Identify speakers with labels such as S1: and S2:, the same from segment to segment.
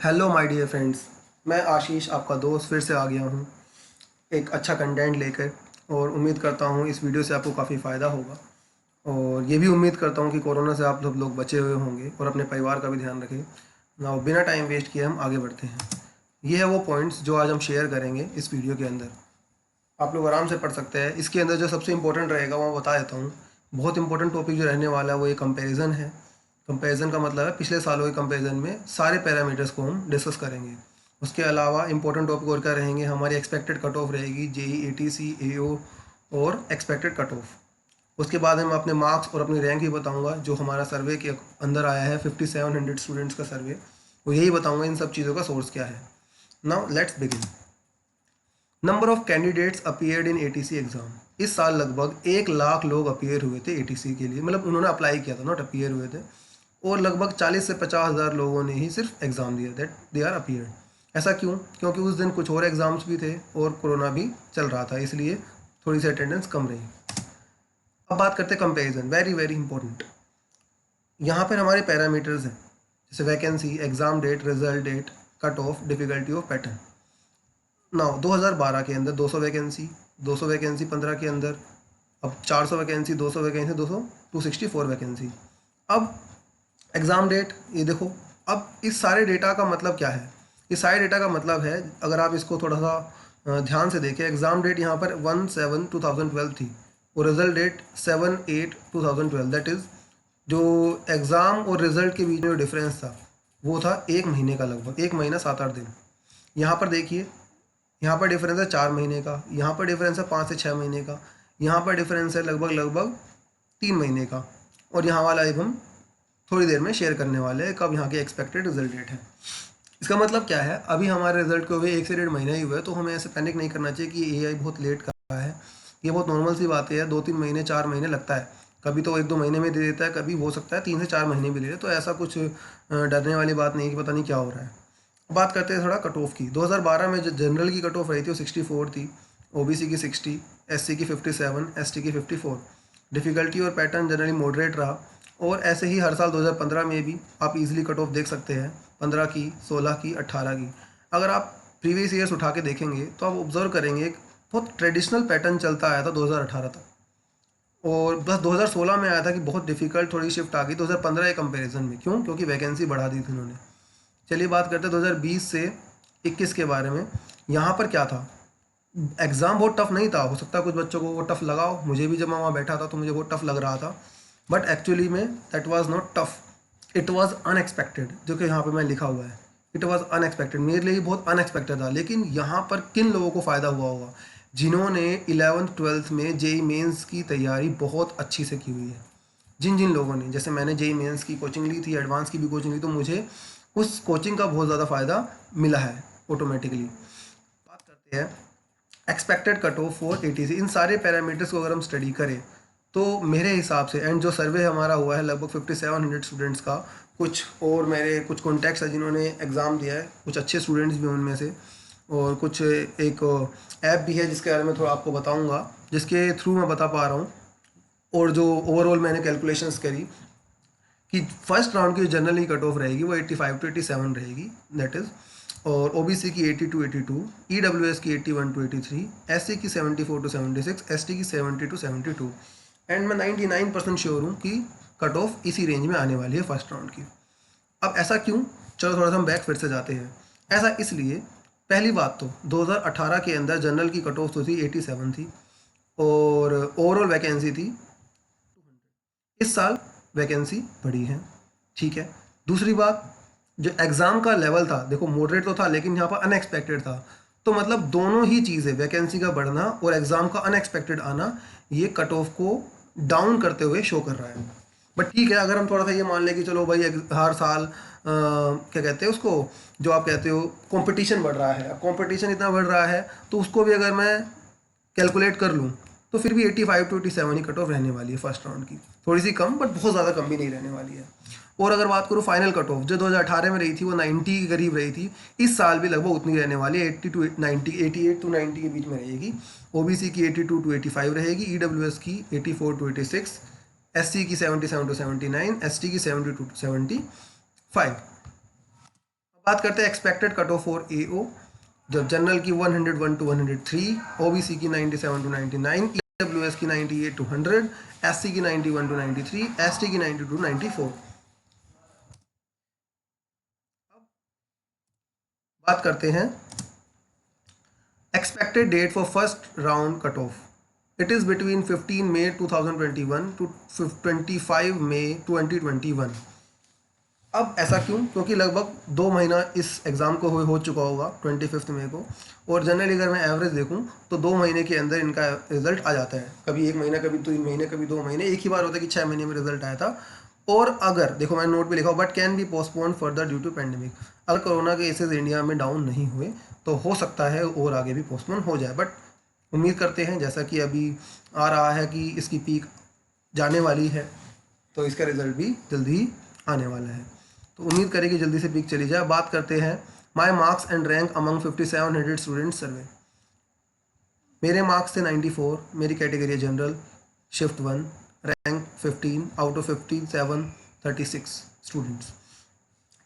S1: Hello my dear friends. मैं आशीष आपका दोस्त फिर से आ गया हूँ एक अच्छा कंटेंट लेकर। और उम्मीद करता हूँ इस वीडियो से आपको काफ़ी फ़ायदा होगा। और ये भी उम्मीद करता हूँ कि कोरोना से आप सब लोग बचे हुए होंगे और अपने परिवार का भी ध्यान रखें ना। बिना टाइम वेस्ट किए हम आगे बढ़ते हैं। ये है वो पॉइंट्स जो आज हम शेयर करेंगे इस वीडियो के अंदर। आप लोग आराम से पढ़ सकते हैं। इसके अंदर जो सबसे इंपॉर्टेंट रहेगा वो मैं बता देता हूँ। बहुत इंपॉर्टेंट टॉपिक जो रहने वाला है वो ये कंपैरिजन है। कंपैरिजन का मतलब है पिछले सालों के कंपैरिजन में सारे पैरामीटर्स को हम डिस्कस करेंगे। उसके अलावा इंपॉर्टेंट टॉपिक और क्या रहेंगे, हमारी एक्सपेक्टेड कट ऑफ रहेगी जेई एटीसी एओ और एक्सपेक्टेड कट ऑफ। उसके बाद में मैं अपने मार्क्स और अपनी रैंक ही बताऊंगा। जो हमारा सर्वे के अंदर आया है 5700 स्टूडेंट्स का सर्वे, वो यही बताऊंगा इन सब चीज़ों का सोर्स क्या है। Now let's begin. Number of candidates appeared in ATC exam. इस साल लगभग 1 लाख लोग अपीयर हुए थे एटीसी के लिए, मतलब उन्होंने अप्लाई किया था, नॉट अपीयर हुए थे। और लगभग 40 से 50 हज़ार लोगों ने ही सिर्फ एग्ज़ाम दिया, दैट दे आर अपीयर्ड। ऐसा क्यों? क्योंकि उस दिन कुछ और एग्ज़ाम्स भी थे और कोरोना भी चल रहा था, इसलिए थोड़ी सी अटेंडेंस कम रही। अब बात करते हैं कंपेरिजन, वेरी वेरी इंपॉर्टेंट। यहाँ पर हमारे पैरामीटर्स हैं, जैसे vacancy, exam date, result date, cut off, difficulty of pattern. Now 2012 के अंदर 200 वैकेंसी, 200 वैकेंसी 15 के अंदर। अब 400 वैकेंसी, 200 वैकेंसी, 264 वैकेंसी। अब एग्ज़ाम डेट ये देखो। अब इस सारे डेटा का मतलब क्या है? इस सारे डेटा का मतलब है, अगर आप इसको थोड़ा सा ध्यान से देखें, एग्ज़ाम डेट यहाँ पर 1/7/2012 थी और रिज़ल्ट डेट 7/8/2012। दैट इज़ जो एग्ज़ाम और रिज़ल्ट के बीच में जो डिफरेंस था वो था 1 महीने का, लगभग 1 महीना 7-8 दिन। यहाँ पर देखिए, यहाँ पर डिफरेंस है 4 महीने का, यहाँ पर डिफरेंस है 5 से 6 महीने का, यहाँ पर डिफरेंस है लगभग लगभग 3 महीने का। और यहाँ वाला एक हम थोड़ी देर में शेयर करने वाले हैं कब यहाँ की एक्सपेक्टेड रिजल्ट डेट है। इसका मतलब क्या है, अभी हमारे रिजल्ट को हुए 1 से 1.5 महीना ही हुआ है, तो हमें ऐसे पैनिक नहीं करना चाहिए कि एआई बहुत लेट कर रहा है। ये बहुत नॉर्मल सी बात है, 2-3 महीने 4 महीने लगता है। कभी तो 1-2 महीने में दे देता है, कभी हो सकता है 3 से 4 महीने भी ले ले, तो ऐसा कुछ डरने वाली बात नहीं है कि पता नहीं क्या हो रहा है। बात करते हैं थोड़ा कट ऑफ की। 2012 में जो जनरल की कट ऑफ रही थी वो 64 थी, ओबीसी की 60, एससी की 57, एसटी की 54। डिफ़िकल्टी और पैटर्न जनरली मॉडरेट रहा। और ऐसे ही हर साल 2015 में भी आप इजीली कट ऑफ देख सकते हैं, 15 की, 16 की, 18 की। अगर आप प्रीवियस ईयर्स उठा के देखेंगे तो आप ऑब्जर्व करेंगे एक बहुत ट्रेडिशनल पैटर्न चलता आया था 2018 तक। और बस 2016 में आया था कि बहुत डिफिकल्ट थोड़ी शिफ्ट आ गई 2015 के कंपैरिजन में। क्यों? क्योंकि वैकेंसी बढ़ा दी थी उन्होंने। चलिए बात करते हैं 2020 से 21 के बारे में। यहाँ पर क्या था, एग्ज़ाम बहुत टफ नहीं था। हो सकता है कुछ बच्चों को वो टफ लगा हो, मुझे भी जब मैं वहाँ बैठा था तो मुझे बहुत टफ लग रहा था, बट एक्चुअली में that was not tough, it was unexpected. जो कि यहाँ पे मैं लिखा हुआ है, इट वाज अनएक्सपेक्टेड। मेरे लिए बहुत अनएक्सपेक्टेड था। लेकिन यहाँ पर किन लोगों को फ़ायदा हुआ होगा? जिन्होंने 11th-12th में जेई मेंस की तैयारी बहुत अच्छी से की हुई है। जिन जिन लोगों ने, जैसे मैंने जेई मेंस की कोचिंग ली थी, एडवांस की भी कोचिंग ली, तो मुझे उस कोचिंग का बहुत ज़्यादा फ़ायदा मिला है ऑटोमेटिकली। बात करते हैं expected cut off for ATC. इन सारे पैरामीटर्स को अगर हम स्टडी करें तो मेरे हिसाब से, एंड जो सर्वे हमारा हुआ है लगभग 5700 स्टूडेंट्स का, कुछ और मेरे कुछ कॉन्टैक्ट्स हैं जिन्होंने एग्ज़ाम दिया है, कुछ अच्छे स्टूडेंट्स भी उनमें से, और कुछ एक ऐप भी है जिसके बारे में थोड़ा आपको बताऊंगा, जिसके थ्रू मैं बता पा रहा हूँ। और जो ओवरऑल मैंने कैलकुलेशंस करी कि फर्स्ट राउंड की जनरल की कट ऑफ रहेगी वो 85 to 87 रहेगी, दैट इज़। और ओबीसी की 80 to 82, ईडब्ल्यूएस की 81 to 83, एससी की 74 to 76, एसटी की 70 to 72। एंड मैं 99% श्योर हूँ कि कट ऑफ इसी रेंज में आने वाली है फर्स्ट राउंड की। अब ऐसा क्यों? चलो थोड़ा सा हम बैक फिर से जाते हैं। ऐसा इसलिए, पहली बात तो 2018 के अंदर जनरल की कट ऑफ तो थी 87 थी और ओवरऑल वैकेंसी थी। इस साल वैकेंसी बढ़ी है, ठीक है। दूसरी बात, जो एग्ज़ाम का लेवल था, देखो मॉडरेट तो था लेकिन यहाँ पर अनएक्सपेक्टेड था। तो मतलब दोनों ही चीज़ें, वैकेंसी का बढ़ना और एग्ज़ाम का अनएक्सपेक्टेड आना, ये कट ऑफ को डाउन करते हुए शो कर रहा है। बट ठीक है, अगर हम थोड़ा सा ये मान लें कि चलो भाई हर साल क्या कहते हैं उसको, जो आप कहते हो कंपटीशन बढ़ रहा है, अब कंपटीशन इतना बढ़ रहा है तो उसको भी अगर मैं कैलकुलेट कर लूँ तो फिर भी 85 to 87 ही कट ऑफ रहने वाली है फर्स्ट राउंड की। थोड़ी सी कम, बट बहुत ज़्यादा कम भी नहीं रहने वाली है। और अगर बात करूँ फाइनल कट ऑफ, जो 2018 में रही थी वो 90 के करीब रही थी, इस साल भी लगभग उतनी रहने वाली है, 80 to 90, 88 to 90 के बीच में रहेगी। ओबीसी की 82 to 85 रहेगी, ईडब्ल्यूएस की 84 to 86, एससी की 77 to 79, एसटी की 72 to 75। बात करते हैं expected cut off for AO। जब जनरल की 101 to 103, OBC की 97 to 99, EWS की 98 to 100, SC की 91 to 93, ST की 92 to 94। बात करते हैं expected date for first round cut off. It is between 15 May 2021 to 25 May 2021। अब ऐसा क्यों? क्योंकि लगभग 2 महीना इस एग्ज़ाम को हो चुका होगा 25 मई को, और जनरली अगर मैं एवरेज देखूं तो 2 महीने के अंदर इनका रिजल्ट आ जाता है। कभी 1 महीना, कभी 3 महीने, कभी 2 महीने, एक ही बार होता है कि 6 महीने में रिजल्ट आया था। और अगर देखो मैंने नोट पे लिखा, but can be postpone further due to pandemic. अगर कोरोना के केसेज इंडिया में डाउन नहीं हुए तो हो सकता है और आगे भी पोस्टपोन हो जाए, बट उम्मीद करते हैं जैसा कि अभी आ रहा है कि इसकी पीक जाने वाली है, तो इसका रिजल्ट भी जल्दी ही आने वाला है। तो उम्मीद करें कि जल्दी से पीक चली जाए। बात करते हैं my marks and rank among 5700 student survey. मेरे मार्क्स थे 94, मेरी कैटेगरी है general, shift 1, rank 15 out of 5736 students.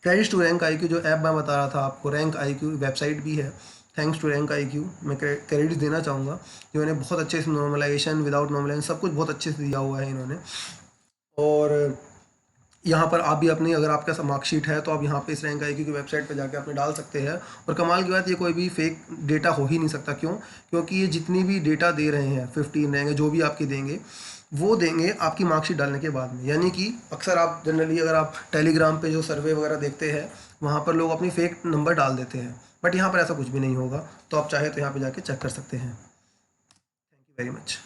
S1: Credit to rank IQ, जो ऐप मैं बता रहा था आपको, रैंक IQ वेबसाइट भी है। थैंक्स टू रैंक IQ मैं क्रेडिट देना चाहूँगा, इन्होंने बहुत अच्छे से नॉर्मलाइजेशन, विदाउट नॉर्मलाइजेशन सब कुछ बहुत अच्छे से दिया हुआ है इन्होंने। और यहाँ पर आप भी अपनी, अगर आपका मार्कशीट है तो आप यहाँ पे इस रैंक IQ की वेबसाइट पे जाके अपने डाल सकते हैं। और कमाल की बात, ये कोई भी फेक डेटा हो ही नहीं सकता। क्यों? क्योंकि ये जितनी भी डेटा दे रहे हैं, 15 रहेंगे जो भी आपके देंगे, वो देंगे आपकी मार्कशीट डालने के बाद में। यानी कि अक्सर आप जनरली अगर आप टेलीग्राम पे जो सर्वे वगैरह देखते हैं, वहाँ पर लोग अपनी फेक नंबर डाल देते हैं, बट यहाँ पर ऐसा कुछ भी नहीं होगा। तो आप चाहे तो यहाँ पर जाके चेक कर सकते हैं। Thank you very much.